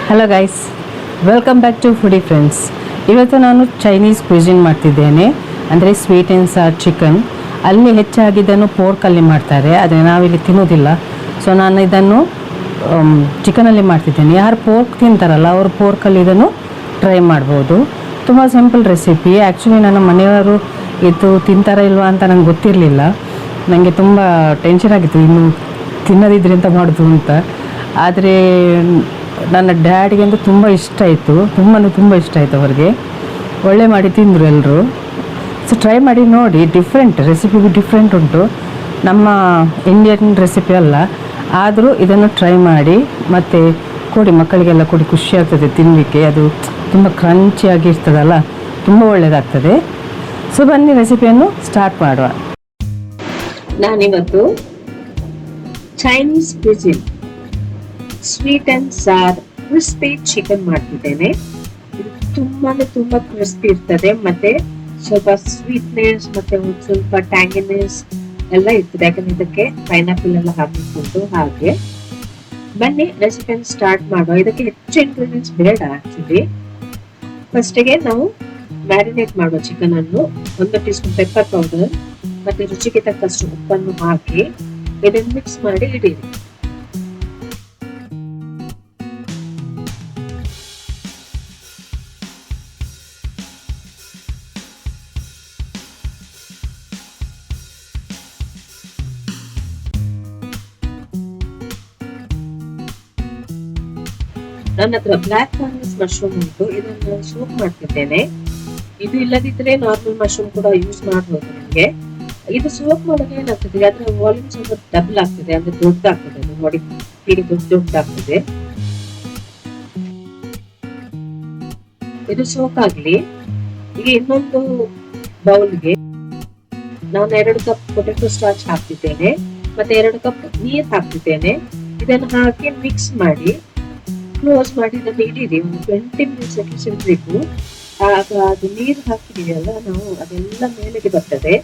Hello guys, welcome back to foodie friends. ಇವತ್ತು ನಾನು Chinese cuisine ಮಾಡ್ತಿದ್ದೇನೆ, ಅಂದರೆ ಸ್ವೀಟ್ ಆ್ಯಂಡ್ ಸಾರ್ ಚಿಕನ್. ಅಲ್ಲಿ ಹೆಚ್ಚಾಗಿ ಇದನ್ನು ಪೋರ್ಕಲ್ಲಿ ಮಾಡ್ತಾರೆ, ಆದರೆ ನಾವಿಲ್ಲಿ ತಿನ್ನೋದಿಲ್ಲ. ಸೊ ನಾನು ಇದನ್ನು ಚಿಕನಲ್ಲಿ ಮಾಡ್ತಿದ್ದೇನೆ. ಯಾರು ಪೋರ್ಕ್ ತಿಂತಾರಲ್ಲ ಅವರು ಪೋರ್ಕಲ್ಲಿ ಇದನ್ನು ಟ್ರೈ ಮಾಡ್ಬೋದು. ತುಂಬ ಸಿಂಪಲ್ ರೆಸಿಪಿ. ಆ್ಯಕ್ಚುಲಿ ನನ್ನ ಮನೆಯವರು ಇದು ತಿಂತಾರ ಇಲ್ವಾ ಅಂತ ನಂಗೆ ಗೊತ್ತಿರಲಿಲ್ಲ. ನನಗೆ ತುಂಬ ಟೆನ್ಷನ್ ಆಗಿತ್ತು ಇನ್ನು ತಿನ್ನೋದಿದ್ರೆ ಅಂತ ಮಾಡೋದು ಅಂತ. ಆದರೆ ನನ್ನ ಡ್ಯಾಡಿಗೆ ತುಂಬ ಇಷ್ಟ ಆಯಿತು, ತುಂಬ ಇಷ್ಟ ಆಯಿತು ಅವರಿಗೆ. ಒಳ್ಳೆ ಮಾಡಿ ತಿಂದರು ಎಲ್ಲರೂ. ಸೊ ಟ್ರೈ ಮಾಡಿ ನೋಡಿ, ರೆಸಿಪಿ ಡಿಫ್ರೆಂಟ್ ಉಂಟು, ನಮ್ಮ ಇಂಡಿಯನ್ ರೆಸಿಪಿ ಅಲ್ಲ. ಆದರೂ ಇದನ್ನು ಟ್ರೈ ಮಾಡಿ ಮತ್ತು ಕೊಡಿ, ಮಕ್ಕಳಿಗೆಲ್ಲ ಕೊಡಿ, ಖುಷಿ ಆಗ್ತದೆ ತಿನ್ನಲಿಕ್ಕೆ. ಅದು ತುಂಬ ಕ್ರಂಚಿಯಾಗಿ ಇರ್ತದಲ್ಲ, ತುಂಬ ಒಳ್ಳೆಯದಾಗ್ತದೆ. ಸೊ ಬನ್ನಿ ರೆಸಿಪಿಯನ್ನು ಸ್ಟಾರ್ಟ್ ಮಾಡುವ. ನಾನಿವತ್ತು Chinese cuisine sweet and sir crispy chicken ಮಾಡ್ತಿದ್ದೇನೆ. ಇದು ತುಂಬಾ ಕ್ರಿಸ್ಪಿ ಇರ್ತದೆ, ಮತ್ತೆ ಸ್ವಲ್ಪ ಸ್ವೀಟ್ನೆಸ್ ಮತ್ತೆ ಒಂದು ಸ್ವಲ್ಪ ಟ್ಯಾಂಗಿನೆಸ್ ಎಲ್ಲ ಇರ್ತದೆ, ಯಾಕಂದ್ರೆ ಇದಕ್ಕೆ ಪೈನಾಪಲ್ ಎಲ್ಲ ಹಾಕಿಕೊಂಡು. ಹಾಗೆ ಬನ್ನಿ ರೆಸಿಪಿಯನ್ನು ಸ್ಟಾರ್ಟ್ ಮಾಡುವ. ಇದಕ್ಕೆ ಹೆಚ್ಚು ಇಂಗ್ರೀಡಿಯೆಂಟ್ಸ್ ಬೇಡ ಆಕ್ಚುಲಿ. ಫಸ್ಟಿಗೆ ನಾವು ಮ್ಯಾರಿನೇಟ್ ಮಾಡುವ ಚಿಕನ್ ಅನ್ನು 1 ಟೀ ಸ್ಪೂನ್ ಪೆಪ್ಪರ್ ಪೌಡರ್ ಮತ್ತೆ ರುಚಿಗೆ ತಕ್ಕಷ್ಟು ಉಪ್ಪನ್ನು ಹಾಕಿ ಇದನ್ನು ಮಿಕ್ಸ್ ಮಾಡಿ ಇಡೀರಿ. ನನ್ನ ಹತ್ರ ಬ್ಲಾಕ್ ಫಂಗಸ್ ಮಶ್ರೂಮ್ ಉಂಟು, ಇದನ್ನು ಸೂಪ್ ಮಾಡ್ತಿದ್ದೇನೆ. ಇದು ಇಲ್ಲದಿದ್ರೆ ನಾರ್ಮಲ್ ಮಶ್ರೂಮ್ ಕೂಡ ಯೂಸ್ ಮಾಡಬಹುದು ನಿಮಗೆ. ಇದು ಸೂಪ್ ಮಾಡೋದು ಏನಾಗ್ತದೆ, ಅದರ ವಾಲ್ಯೂಮ್ ಸ್ವಲ್ಪ ಡಬಲ್ ಆಗ್ತದೆ, ಅಂದ್ರೆ ದೊಡ್ಡದಾಗ್ತದೆ, ಅದು ನೋಡಿ ಹೀಗೆ ದೊಡ್ಡದಾಗ್ತದೆ. ಇದು ಸೋಕ್ ಆಗ್ಲಿ. ಈಗ ಇನ್ನೊಂದು ಬೌಲ್ಗೆ ನಾನು 2 ಕಪ್ ಪೊಟೆಟೊ ಸ್ಟಾರ್ಚ್ ಹಾಕ್ತಿದ್ದೇನೆ, ಮತ್ತೆ 2 ಕಪ್ ನೀರ್ ಹಾಕ್ತಿದ್ದೇನೆ. ಇದನ್ನು ಹಾಕಿ ಮಿಕ್ಸ್ ಮಾಡಿ ಕ್ಲೋಸ್ ಮಾಡಿ ಇದನ್ನು ಇಡೀರಿ. ಒಂದು 20 ಮಿನಿಟ್ಸ್ ಇಡಬೇಕು. ಆಗ ಅದು ನೀರು ಹಾಕಿದೀವಲ್ಲ ನಾವು, ಅದೆಲ್ಲ ಮೇಲೆಗೆ ಬರ್ತದೆ.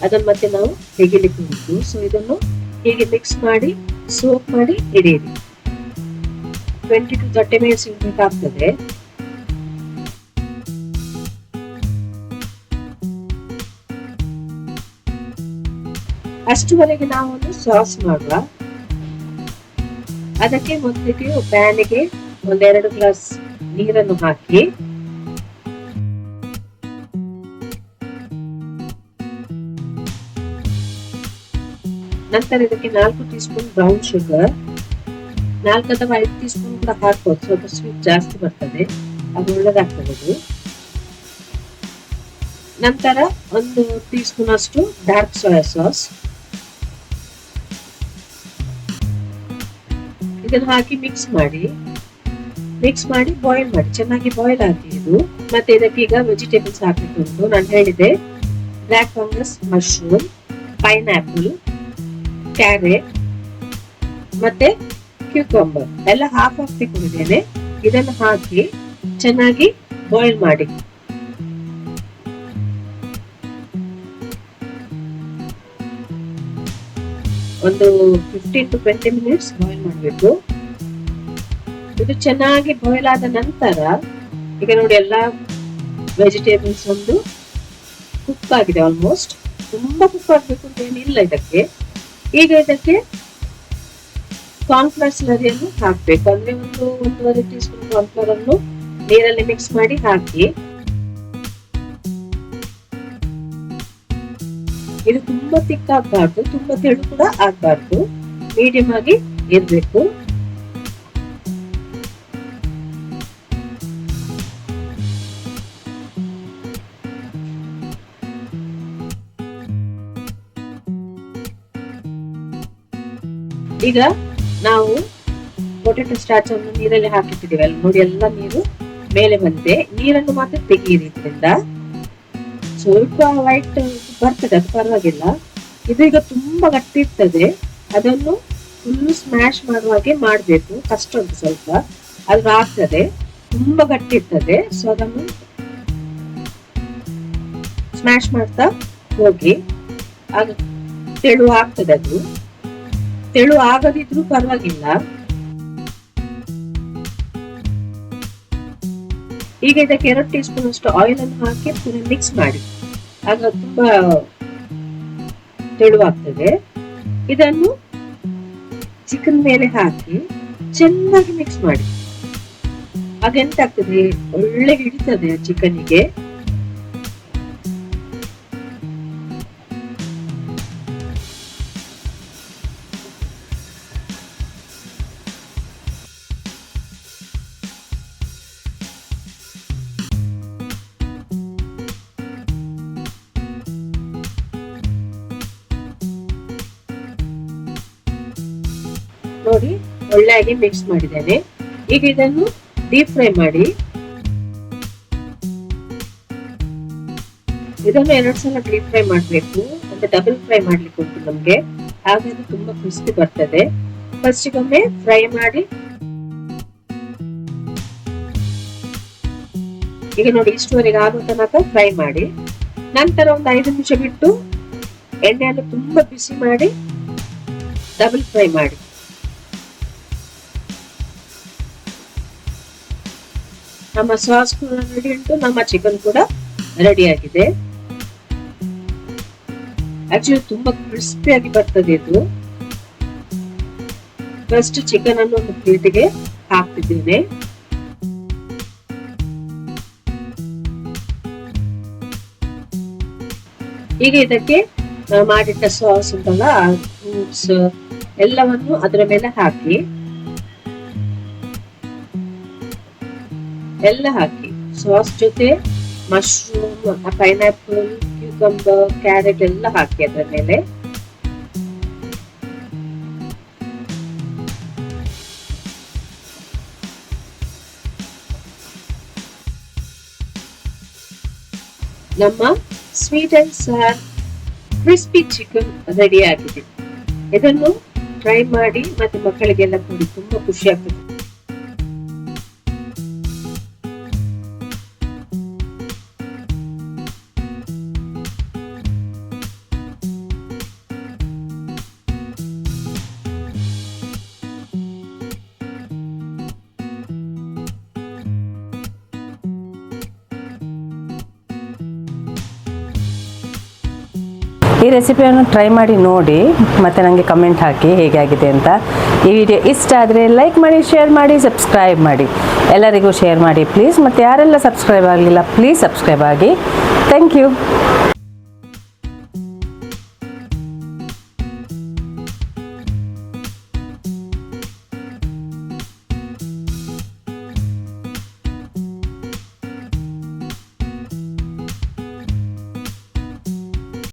ಅದನ್ನು ಮತ್ತೆ ನಾವು ತೆಗಿಲಿಕ್ಕೆ ಉಂಟು. ಸೊ ಇದನ್ನು ಹೀಗೆ ಮಿಕ್ಸ್ ಮಾಡಿ ಸೋಪ್ ಮಾಡಿ ಇಡೀರಿ. 20 to 30 ಮಿನಿಟ್ಸ್ ಇಡಬೇಕಾಗ್ತದೆ. ಅಷ್ಟುವರೆಗೆ ನಾವು ಒಂದು ಸಾಸ್ ಮಾಡುವ. ಅದಕ್ಕೆ ಮೊದಲಿಗೆ ಪ್ಯಾನಿಗೆ 1-2 ಗ್ಲಾಸ್ ನೀರನ್ನು ಹಾಕಿ ನಂತರ ಇದಕ್ಕೆ 4 ಟೀ ಸ್ಪೂನ್ ಬ್ರೌನ್ ಶುಗರ್, 4 ಅಥವಾ 5 ಟೀ ಸ್ಪೂನ್ ಕೂಡ ಹಾಕ್ಬೋದು, ಸ್ವಲ್ಪ ಸ್ವೀಟ್ ಜಾಸ್ತಿ ಬರ್ತದೆ, ಅದು ಒಳ್ಳೆದಾಗ್ತದೆ ಅದು. ನಂತರ 1 ಟೀ ಸ್ಪೂನ್ ಅಷ್ಟು ಡಾರ್ಕ್ ಸೋಯಾ ಸಾಸ್, ಇದನ್ನು ಹಾಕಿ ಮಿಕ್ಸ್ ಮಾಡಿ ಬಾಯ್ಲ್ ಮಾಡಿ, ಚೆನ್ನಾಗಿ ಬಾಯ್ಲ್ ಆಗಿ ಇದು. ಮತ್ತೆ ಇದಕ್ಕೆ ಈಗ ವೆಜಿಟೇಬಲ್ಸ್ ಹಾಕ್ಲಿಕ್ಕೆ ಉಂಟು. ನಾನು ಹೇಳಿದೆ block fungus mushroom, pineapple, carrot ಮತ್ತೆ ಕ್ಯೂಕಂಬರ್ ಎಲ್ಲ ಹಾಕ್ತಿದ್ದೇನೆ. ಇದನ್ನು ಹಾಕಿ ಚೆನ್ನಾಗಿ ಬಾಯ್ಲ್ ಮಾಡಿ. ಒಂದು 15 to 20 ಮಿನಿಟ್ಸ್ ಬಾಯ್ಲ್ ಮಾಡಬೇಕು. ಇದು ಚೆನ್ನಾಗಿ ಬಾಯ್ಲ್ ಆದ ನಂತರ ಈಗ ನೋಡಿ ಎಲ್ಲ ವೆಜಿಟೇಬಲ್ಸ್ ಒಂದು ಕುಕ್ ಆಗಿದೆ, ಆಲ್ಮೋಸ್ಟ್. ತುಂಬಾ ಕುಕ್ ಆಗ್ಬೇಕು ಅಂತ ಏನಿಲ್ಲ ಇದಕ್ಕೆ. ಈಗ ಇದಕ್ಕೆ ಕಾರ್ನ್ಫ್ಲವರ್ ಸ್ಲರಿಯನ್ನು ಹಾಕ್ಬೇಕು, ಅಂದ್ರೆ 1-1.5 ಟೀ ಸ್ಪೂನ್ ಕಾರ್ನ್ಫ್ಲವರ್ ಅನ್ನು ನೀರಲ್ಲಿ ಮಿಕ್ಸ್ ಮಾಡಿ ಹಾಕಿ. ಇದು ತುಂಬಾ ತಿಕ್ ಆಗ್ಬಾರ್ದು, ತುಂಬಾ ತೆಳು ಕೂಡ ಆಗ್ಬಾರ್ದು, ಮೀಡಿಯಂ ಆಗಿ ಇರ್ಬೇಕು. ಈಗ ನಾವು ಪೊಟೆಟೊ ಸ್ಟಾರ್ಚ್ ಅನ್ನು ನೀರಲ್ಲಿ ಹಾಕಿಟ್ಟಿದ್ದೀವಿ ಅಲ್ಲಿ ನೋಡಿ, ಎಲ್ಲ ನೀರು ಮೇಲೆ ಬಂದಿದೆ. ನೀರನ್ನು ಮಾತ್ರ ತೆಗೀರಿ. ಇದರಿಂದ ಸ್ವಲ್ಪ ವೈಟ್ ಬರ್ತದೆ, ಅದು ಪರವಾಗಿಲ್ಲ. ಇದು ಈಗ ತುಂಬಾ ಗಟ್ಟಿ ಇರ್ತದೆ, ಅದನ್ನು ಫುಲ್ ಸ್ಮ್ಯಾಶ್ ಮಾಡುವಾಗೆ ಮಾಡ್ಬೇಕು. ಕಷ್ಟ ಉಂಟು ಸ್ವಲ್ಪ, ಅದು ಆಗ್ತದೆ, ತುಂಬಾ ಗಟ್ಟಿ ಇರ್ತದೆ. ಸೊ ಅದನ್ನು ಸ್ಮ್ಯಾಶ್ ಮಾಡ್ತಾ ಹೋಗಿ, ಆಗ ತೆಳು ಆಗ್ತದೆ ಅದು. ತೆಳು ಆಗದಿದ್ರೂ ಪರವಾಗಿಲ್ಲ. ಈಗ ಇದಕ್ಕೆ 2 ಟೀ ಸ್ಪೂನ್ ಅಷ್ಟು ಆಯಿಲ್ ಅನ್ನು ಹಾಕಿ ಪುನಃ ಮಿಕ್ಸ್ ಮಾಡಿ, ಆಗ ತುಂಬಾ ತೆಳುವಾಗ್ತದೆ. ಇದನ್ನು ಚಿಕನ್ ಮೇಲೆ ಹಾಕಿ ಚೆನ್ನಾಗಿ ಮಿಕ್ಸ್ ಮಾಡಿ. ಆಗ ಎಂತ ಆಗ್ತದೆ, ಒಳ್ಳೆ ಹಿಡಿತದೆ ಚಿಕನ್ನಿಗೆ. ನೋಡಿ, ಒಳ್ಳೆಯಾಗಿ ಮಿಕ್ಸ್ ಮಾಡಿದ್ದೇನೆ. ಈಗ ಇದನ್ನು ಡೀಪ್ ಫ್ರೈ ಮಾಡಿ. ಇದನ್ನು 2 ಸಲ ಡೀಪ್ ಫ್ರೈ ಮಾಡಬೇಕು, ಅಂದ್ರೆ ಡಬಲ್ ಫ್ರೈ ಮಾಡ್ಲಿಕ್ಕೆ ಉಂಟು ನಮ್ಗೆ, ಹಾಗಾಗಿ ತುಂಬಾ ಕ್ರಿಸ್ಪಿ ಬರ್ತದೆ. ಫಸ್ಟಿಗೊಮ್ಮೆ ಫ್ರೈ ಮಾಡಿ. ಈಗ ನೋಡಿ, ಇಷ್ಟುವರೆಗೆ ಆಗೋ ತನಕ ಫ್ರೈ ಮಾಡಿ. ನಂತರ ಒಂದು 5 ನಿಮಿಷ ಬಿಟ್ಟು ಎಣ್ಣೆಯನ್ನು ತುಂಬಾ ಬಿಸಿ ಮಾಡಿ ಡಬಲ್ ಫ್ರೈ ಮಾಡಿ. ನಮ್ಮ ಸಾಸ್ ಕೂಡ ರೆಡಿ ಉಂಟು, ನಮ್ಮ ಚಿಕನ್ ಕೂಡ ರೆಡಿ ಆಗಿದೆ. ಆಕ್ಚುಲಿ ತುಂಬಾ ಕ್ರಿಸ್ಪಿ ಆಗಿ ಬರ್ತದೆ ಇದು. ಫಸ್ಟ್ ಚಿಕನ್ ಅನ್ನು ಒಂದು ಪ್ಲೇಟಿಗೆ ಹಾಕ್ತಿದ್ದೇನೆ. ಈಗ ಇದಕ್ಕೆ ಮಾಡಿಟ್ಟ ಸಾಸ್ ಉಂಟಲ್ಲ, ಫ್ರೂಟ್ಸ್ ಎಲ್ಲವನ್ನು ಅದರ ಮೇಲೆ ಹಾಕಿ, ಎಲ್ಲ ಹಾಕಿ ಸಾಸ್ ಜೊತೆ ಮಶ್ರೂಮ್, ಪೈನಾಪಲ್, ಕ್ಯೂಕಂಬರ್, ಕ್ಯಾರೆಟ್ ಎಲ್ಲ ಹಾಕಿ ಅದರ ಮೇಲೆ. ನಮ್ಮ sweet and sir crispy chicken ready ಆಗಿದೆ. ಇದನ್ನು ಟ್ರೈ ಮಾಡಿ ಮತ್ತೆ ಮಕ್ಕಳಿಗೆಲ್ಲ ಕೊಡಿ, ತುಂಬಾ ಖುಷಿ ಆಗ್ತದೆ. ಈ ರೆಸಿಪಿಯನ್ನು ಟ್ರೈ ಮಾಡಿ ನೋಡಿ, ಮತ್ತು ನನಗೆ ಕಮೆಂಟ್ ಹಾಕಿ ಹೇಗೆ ಆಗಿದೆ ಅಂತ. ಈ ವಿಡಿಯೋ ಇಷ್ಟ ಆದರೆ ಲೈಕ್ ಮಾಡಿ, ಶೇರ್ ಮಾಡಿ, ಸಬ್ಸ್ಕ್ರೈಬ್ ಮಾಡಿ. ಎಲ್ಲರಿಗೂ ಶೇರ್ ಮಾಡಿ ಪ್ಲೀಸ್. ಮತ್ತು ಯಾರೆಲ್ಲ ಸಬ್ಸ್ಕ್ರೈಬ್ ಆಗಲಿಲ್ಲ ಪ್ಲೀಸ್ ಸಬ್ಸ್ಕ್ರೈಬ್ ಆಗಿ. Thank you.